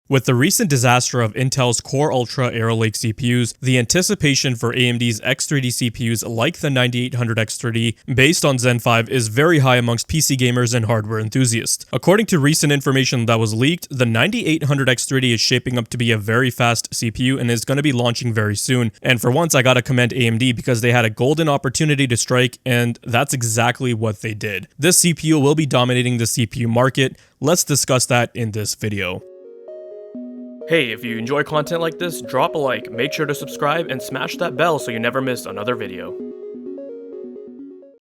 With the recent disaster of Intel's Core Ultra Arrow Lake CPUs, the anticipation for AMD's X3D CPUs like the 9800 X3D based on Zen 5 is very high amongst PC gamers and hardware enthusiasts. According to recent information that was leaked, the 9800 X3D is shaping up to be a very fast CPU and is going to be launching very soon. And for once, I gotta commend AMD because they had a golden opportunity to strike, and that's exactly what they did. This CPU will be dominating the CPU market. Let's discuss that in this video. Hey, if you enjoy content like this, drop a like, make sure to subscribe, and smash that bell so you never miss another video.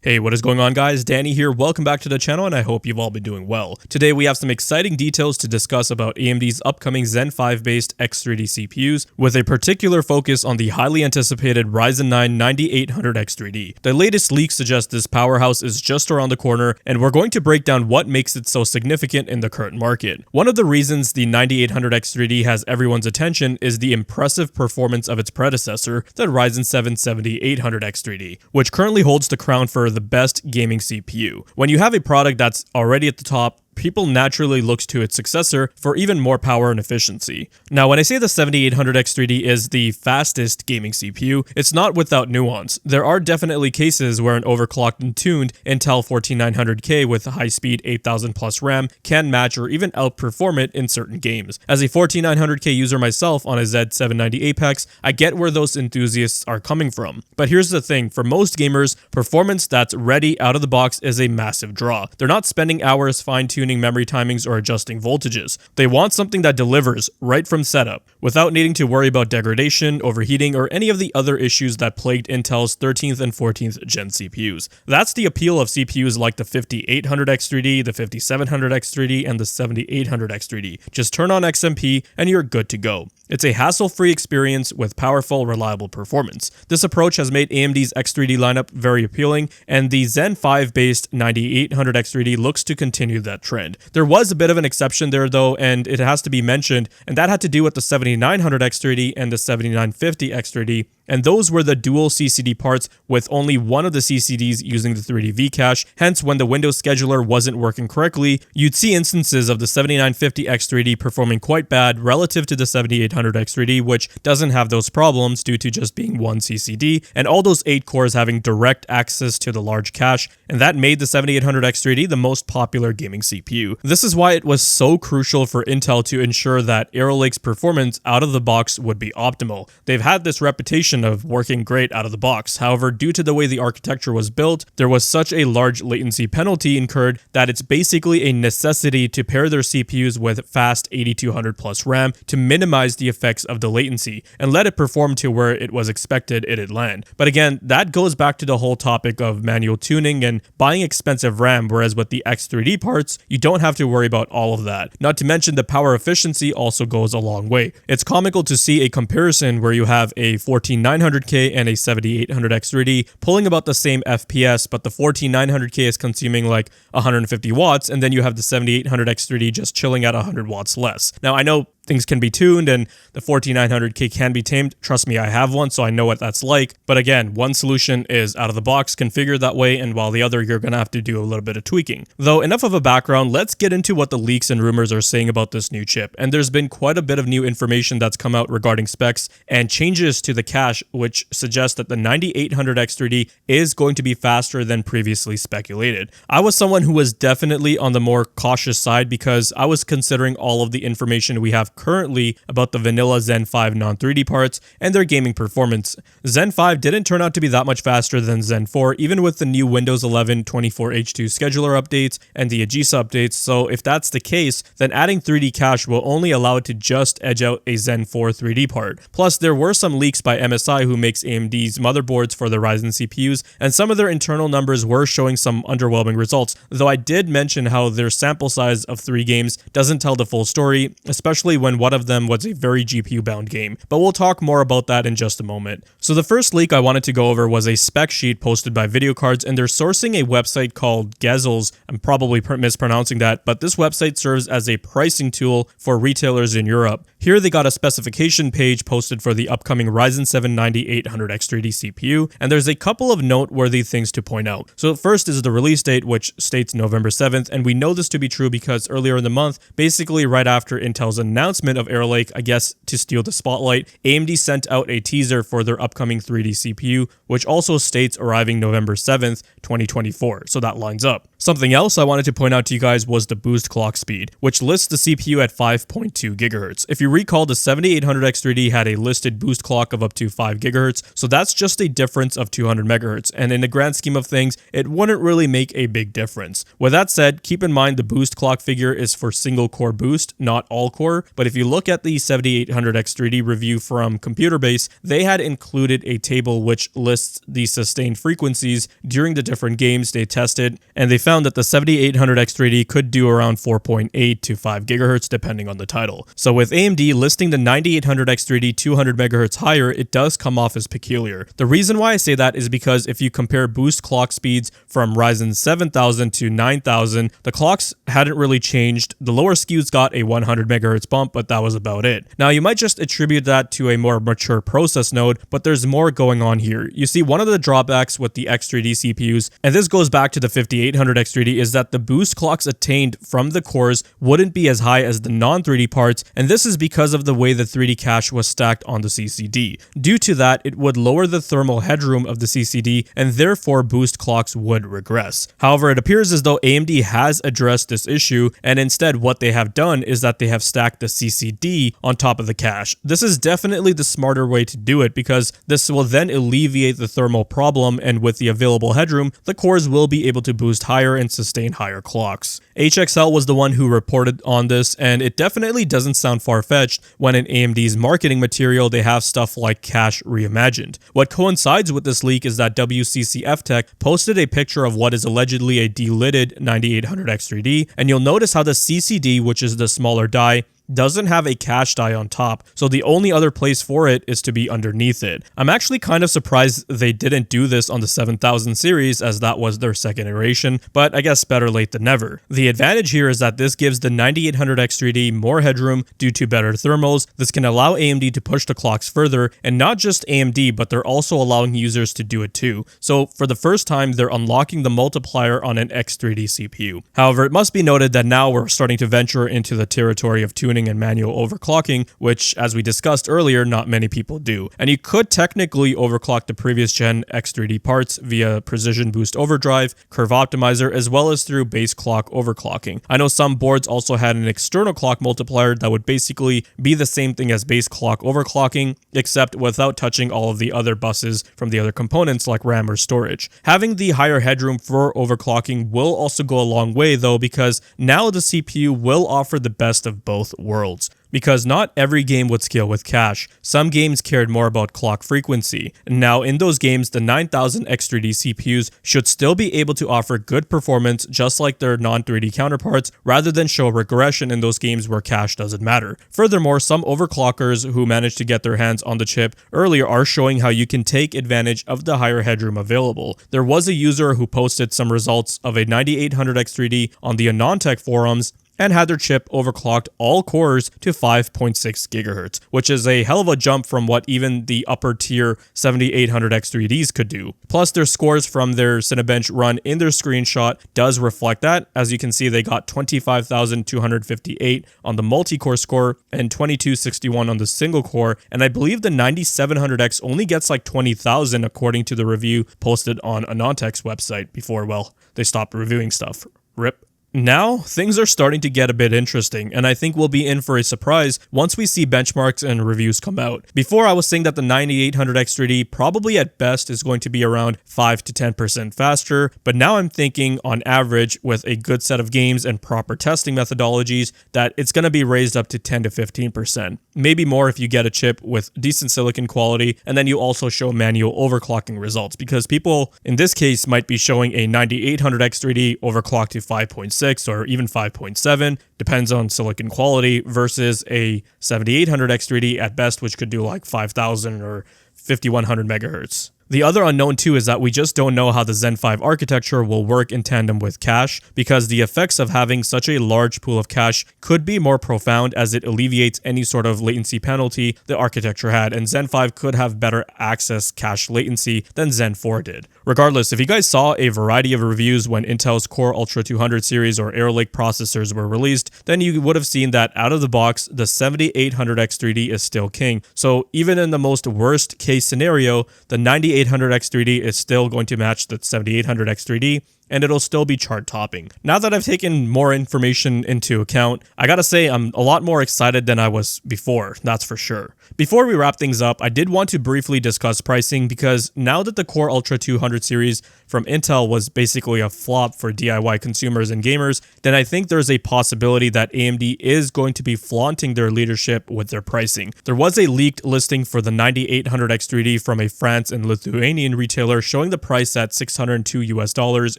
Hey, what is going on guys? Danny here, welcome back to the channel and I hope you've all been doing well. Today we have some exciting details to discuss about AMD's upcoming Zen 5 based X3D CPUs with a particular focus on the highly anticipated Ryzen 9 9800 X3D. The latest leaks suggest this powerhouse is just around the corner and we're going to break down what makes it so significant in the current market. One of the reasons the 9800 X3D has everyone's attention is the impressive performance of its predecessor, the Ryzen 7 7800 X3D, which currently holds the crown for the best gaming CPU. When you have a product that's already at the top, people naturally look to its successor for even more power and efficiency. Now, when I say the 7800 X3D is the fastest gaming CPU, it's not without nuance. There are definitely cases where an overclocked and tuned Intel 14900K with high-speed 8000 plus RAM can match or even outperform it in certain games. As a 14900K user myself on a Z790 Apex, I get where those enthusiasts are coming from. But here's the thing, for most gamers, performance that's ready out of the box is a massive draw. They're not spending hours fine-tuning memory timings or adjusting voltages. They want something that delivers right from setup, without needing to worry about degradation, overheating, or any of the other issues that plagued Intel's 13th and 14th gen CPUs. That's the appeal of CPUs like the 5800 X3D, the 5700 X3D, and the 7800 X3D. Just turn on XMP and you're good to go. It's a hassle-free experience with powerful, reliable performance. This approach has made AMD's X3D lineup very appealing, and the Zen 5-based 9800 X3D looks to continue that trend. There was a bit of an exception there though, and it has to be mentioned, and that had to do with the 7900 X3D and the 7950 X3D, and those were the dual CCD parts with only one of the CCDs using the 3D V cache. Hence, when the Windows scheduler wasn't working correctly, you'd see instances of the 7950 X3D performing quite bad relative to the 7800 X3D, which doesn't have those problems due to just being one CCD, and all those 8 cores having direct access to the large cache, and that made the 7800 X3D the most popular gaming CPU. This is why it was so crucial for Intel to ensure that Arrow Lake's performance out of the box would be optimal. They've had this reputation of working great out of the box. However, due to the way the architecture was built, there was such a large latency penalty incurred that it's basically a necessity to pair their CPUs with fast 8200 plus RAM to minimize the effects of the latency and let it perform to where it was expected it'd land. But again, that goes back to the whole topic of manual tuning and buying expensive RAM, whereas with the X3D parts, you don't have to worry about all of that. Not to mention the power efficiency also goes a long way. It's comical to see a comparison where you have a 14900K and a 7800 X3D pulling about the same FPS, but the 14900K is consuming like 150 watts, and then you have the 7800 X3D just chilling at 100 watts less. Now, I know things can be tuned and the 14900K can be tamed. Trust me, I have one, so I know what that's like. But again, one solution is out of the box configured that way, and while the other you're gonna have to do a little bit of tweaking. Though enough of a background, let's get into what the leaks and rumors are saying about this new chip. And there's been quite a bit of new information that's come out regarding specs and changes to the cache, which suggests that the 9800 X3D is going to be faster than previously speculated. I was someone who was definitely on the more cautious side because I was considering all of the information we have currently about the vanilla Zen 5 non-3D parts and their gaming performance. Zen 5 didn't turn out to be that much faster than Zen 4, even with the new Windows 11 24H2 scheduler updates and the AGISA updates, so if that's the case, then adding 3D cache will only allow it to just edge out a Zen 4 3D part. Plus, there were some leaks by MSI, who makes AMD's motherboards for the Ryzen CPUs, and some of their internal numbers were showing some underwhelming results, though I did mention how their sample size of 3 games doesn't tell the full story, especially when one of them was a very GPU-bound game. But we'll talk more about that in just a moment. So the first leak I wanted to go over was a spec sheet posted by VideoCards, and they're sourcing a website called Gezels. I'm probably mispronouncing that, but this website serves as a pricing tool for retailers in Europe. Here they got a specification page posted for the upcoming Ryzen 7 9800 X3D CPU, and there's a couple of noteworthy things to point out. So first is the release date, which states November 7th, and we know this to be true because earlier in the month, basically right after Intel's announcement announcement of Air Lake, I guess to steal the spotlight, AMD sent out a teaser for their upcoming 3D CPU, which also states arriving November 7th, 2024, so that lines up. Something else I wanted to point out to you guys was the boost clock speed, which lists the CPU at 5.2 GHz. If you recall, the 7800 X3D had a listed boost clock of up to 5 GHz, so that's just a difference of 200 MHz, and in the grand scheme of things, it wouldn't really make a big difference. With that said, keep in mind the boost clock figure is for single core boost, not all core, but if you look at the 7800 X3D review from Computer Base, they had included a table which lists the sustained frequencies during the different games they tested, and they found that the 7800 X3D could do around 4.8 to 5 GHz depending on the title. So with AMD listing the 9800 X3D 200 MHz higher, it does come off as peculiar. The reason why I say that is because if you compare boost clock speeds from Ryzen 7000 to 9000, the clocks hadn't really changed. The lower SKUs got a 100 MHz bump, but that was about it. Now you might just attribute that to a more mature process node, but there's more going on here. You see, one of the drawbacks with the X3D CPUs, and this goes back to the 5800 X3D, is that the boost clocks attained from the cores wouldn't be as high as the non-3D parts, and this is because of the way the 3D cache was stacked on the CCD. Due to that, it would lower the thermal headroom of the CCD, and therefore boost clocks would regress. However, it appears as though AMD has addressed this issue, and instead what they have done is that they have stacked the CCD on top of the cache. This is definitely the smarter way to do it, because this will then alleviate the thermal problem, and with the available headroom, the cores will be able to boost higher and sustain higher clocks. HXL was the one who reported on this, and it definitely doesn't sound far-fetched when in AMD's marketing material they have stuff like cache reimagined. What coincides with this leak is that WCCF Tech posted a picture of what is allegedly a delidded 9800 X3D, and you'll notice how the CCD, which is the smaller die, doesn't have a cache die on top, so the only other place for it is to be underneath it. I'm actually kind of surprised they didn't do this on the 7000 series, as that was their second iteration, but I guess better late than never. The advantage here is that this gives the 9800 X3D more headroom due to better thermals. This can allow AMD to push the clocks further, and not just AMD, but they're also allowing users to do it too. So for the first time, they're unlocking the multiplier on an X3D CPU. However, it must be noted that now we're starting to venture into the territory of tuning and manual overclocking, which, as we discussed earlier, not many people do. And you could technically overclock the previous gen X3D parts via precision boost overdrive, curve optimizer, as well as through base clock overclocking. I know some boards also had an external clock multiplier that would basically be the same thing as base clock overclocking, except without touching all of the other buses from the other components like RAM or storage. Having the higher headroom for overclocking will also go a long way though, because now the CPU will offer the best of both worlds. Because not every game would scale with cache. Some games cared more about clock frequency. Now in those games, the 9000 X3D CPUs should still be able to offer good performance just like their non-3D counterparts, rather than show regression in those games where cache doesn't matter. Furthermore, some overclockers who managed to get their hands on the chip earlier are showing how you can take advantage of the higher headroom available. There was a user who posted some results of a 9800 X3D on the AnonTech forums, and had their chip overclocked all cores to 5.6 GHz, which is a hell of a jump from what even the upper tier 7800 X3Ds could do. Plus, their scores from their Cinebench run in their screenshot does reflect that. As you can see, they got 25,258 on the multi-core score and 2261 on the single core, and I believe the 9700X only gets like 20,000 according to the review posted on AnonTech's website before, well, they stopped reviewing stuff. RIP. Now, things are starting to get a bit interesting, and I think we'll be in for a surprise once we see benchmarks and reviews come out. Before, I was saying that the 9800 X3D probably at best is going to be around 5 to 10% faster, but now I'm thinking on average, with a good set of games and proper testing methodologies, that it's going to be raised up to 10 to 15%. Maybe more if you get a chip with decent silicon quality, and then you also show manual overclocking results, because people in this case might be showing a 9800 X3D overclocked to 5.6 or even 5.7, depends on silicon quality, versus a 7800 X3D at best, which could do like 5000 or 5100 megahertz. The other unknown too is that we just don't know how the Zen 5 architecture will work in tandem with cache, because the effects of having such a large pool of cache could be more profound as it alleviates any sort of latency penalty the architecture had, and Zen 5 could have better access cache latency than Zen 4 did. Regardless, if you guys saw a variety of reviews when Intel's Core Ultra 200 series or Arrow Lake processors were released, then you would have seen that out of the box, the 7800 X3D is still king. So even in the most worst case scenario, the 9800 X3D is still going to match the 7800 X3D, and it'll still be chart topping. Now that I've taken more information into account, I gotta say I'm a lot more excited than I was before, that's for sure. Before we wrap things up, I did want to briefly discuss pricing, because now that the Core Ultra 200 series from Intel was basically a flop for DIY consumers and gamers, then I think there's a possibility that AMD is going to be flaunting their leadership with their pricing. There was a leaked listing for the 9800 X3D from a France and Lithuanian retailer showing the price at $602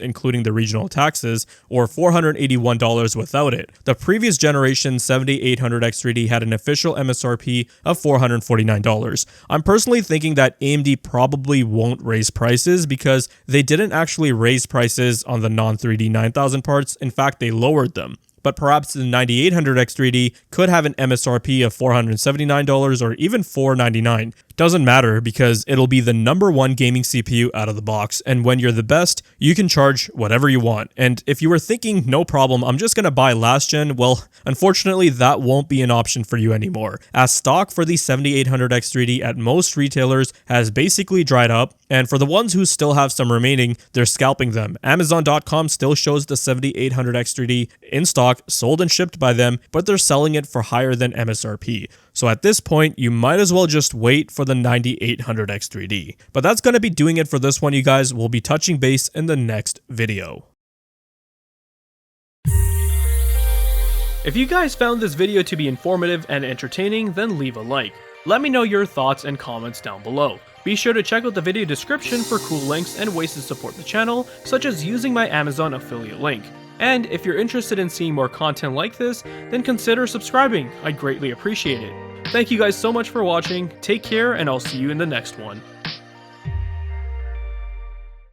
including the regional taxes, or $481 without it. The previous generation 7800 X3D had an official MSRP of $449. I'm personally thinking that AMD probably won't raise prices, because they didn't actually raise prices on the non-3D 9000 parts. In fact, they lowered them. But perhaps the 9800 X3D could have an MSRP of $479 or even $499. Doesn't matter, because it'll be the #1 gaming CPU out of the box, and when you're the best, you can charge whatever you want. And if you were thinking, no problem, I'm just gonna buy last gen, well, unfortunately that won't be an option for you anymore, as stock for the 7800 X3D at most retailers has basically dried up, and for the ones who still have some remaining, they're scalping them. Amazon.com still shows the 7800 X3D in stock, sold and shipped by them, but they're selling it for higher than MSRP. So at this point, you might as well just wait for the 9800 X3D. But that's going to be doing it for this one, you guys. We'll be touching base in the next video. If you guys found this video to be informative and entertaining, then leave a like. Let me know your thoughts and comments down below. Be sure to check out the video description for cool links and ways to support the channel, such as using my Amazon affiliate link. And if you're interested in seeing more content like this, then consider subscribing. I'd greatly appreciate it. Thank you guys so much for watching, take care, and I'll see you in the next one.